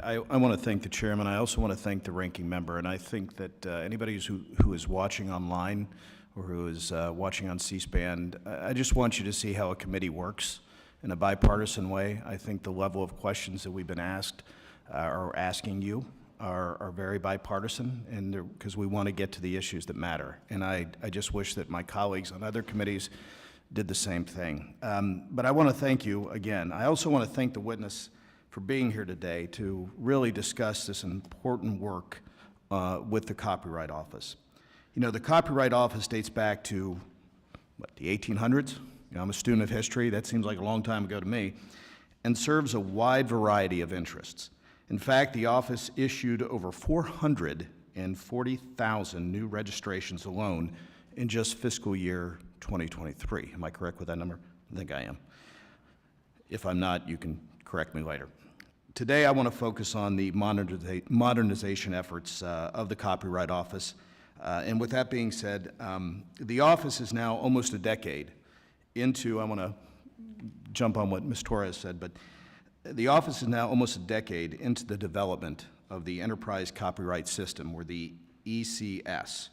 I want to thank the chairman. I also want to thank the ranking member, and I think that anybody who is watching online or who is watching on C-SPAN, I just want you to see how a committee works in a bipartisan way. I think the level of questions that we've been asked or asking you are very bipartisan, and because we want to get to the issues that matter. And I just wish that my colleagues on other committees did the same thing. But I want to thank you again. I also want to thank the witness for being here today to really discuss this important work with the Copyright Office. You know, the Copyright Office dates back to, what, the 1800s? You know, I'm a student of history. That seems like a long time ago to me, and serves a wide variety of interests. In fact, the office issued over 440,000 new registrations alone in just fiscal year 2023. Am I correct with that number? I think I am. If I'm not, you can correct me later. Today, I want to focus on the modernization efforts of the Copyright Office. And with that being said, the office is now almost a decade into, I want to jump on what Ms. Torres said, but the office is now almost a decade into the development of the Enterprise Copyright System, or the ECS,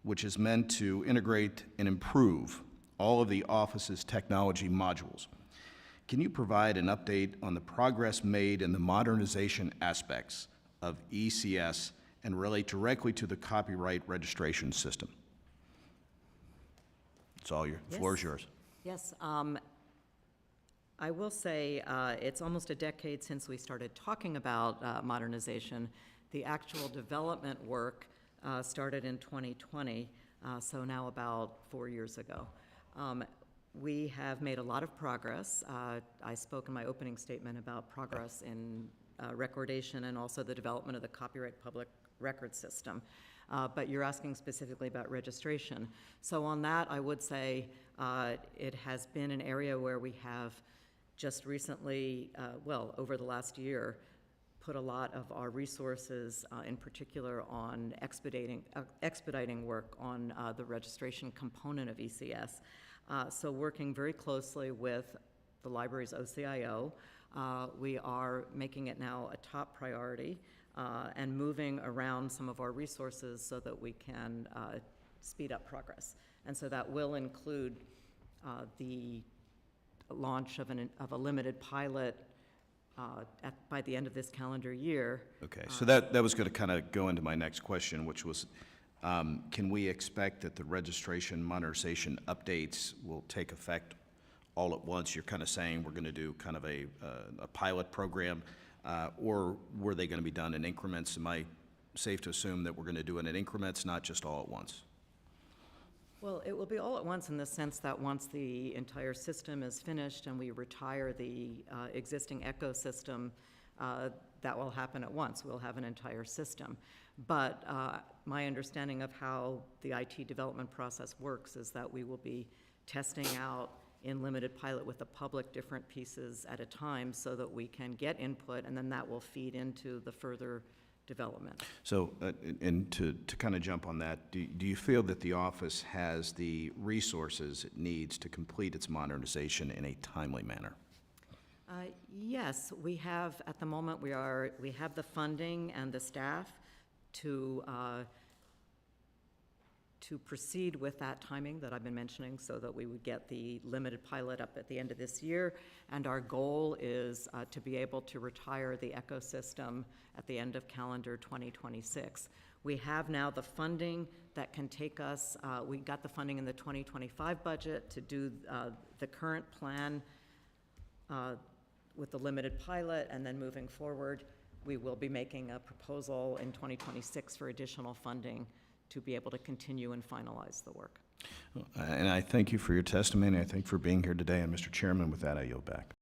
which is meant to integrate and improve all of the office's technology modules. Can you provide an update on the progress made in the modernization aspects of ECS and relate directly to the copyright registration system? It's all your, the floor is yours. Yes, I will say it's almost a decade since we started talking about modernization. The actual development work started in 2020, so now about 4 years ago. We have made a lot of progress. I spoke in my opening statement about progress in recordation and also the development of the copyright public record system. But you're asking specifically about registration. So on that, I would say it has been an area where we have just recently, well, over the last year, put a lot of our resources, in particular on expediting work on the registration component of ECS. So working very closely with the library's OCIO, we are making it now a top priority and moving around some of our resources so that we can speed up progress. And so that will include the launch of a limited pilot by the end of this calendar year. Okay, so that was going to kind of go into my next question, which was, can we expect that the registration modernization updates will take effect all at once? You're kind of saying we're going to do kind of a pilot program, or were they going to be done in increments? Am I safe to assume that we're going to do it in increments, not just all at once? Well, it will be all at once in the sense that once the entire system is finished and we retire the existing ecosystem, that will happen at once. We'll have an entire system. But my understanding of how the IT development process works is that we will be testing out in limited pilot with the public different pieces at a time so that we can get input, and then that will feed into the further development. So, and to kind of jump on that, do you feel that the office has the resources it needs to complete its modernization in a timely manner? Yes, we have, at the moment, we have the funding and the staff to proceed with that timing that I've been mentioning so that we would get the limited pilot up at the end of this year. And our goal is to be able to retire the ecosystem at the end of calendar 2026. We have now the funding that can take us, we got the funding in the 2025 budget to do the current plan with the limited pilot, and then moving forward, we will be making a proposal in 2026 for additional funding to be able to continue and finalize the work. And I thank you for your testimony. I thank you for being here today. And Mr. Chairman, with that, I yield back.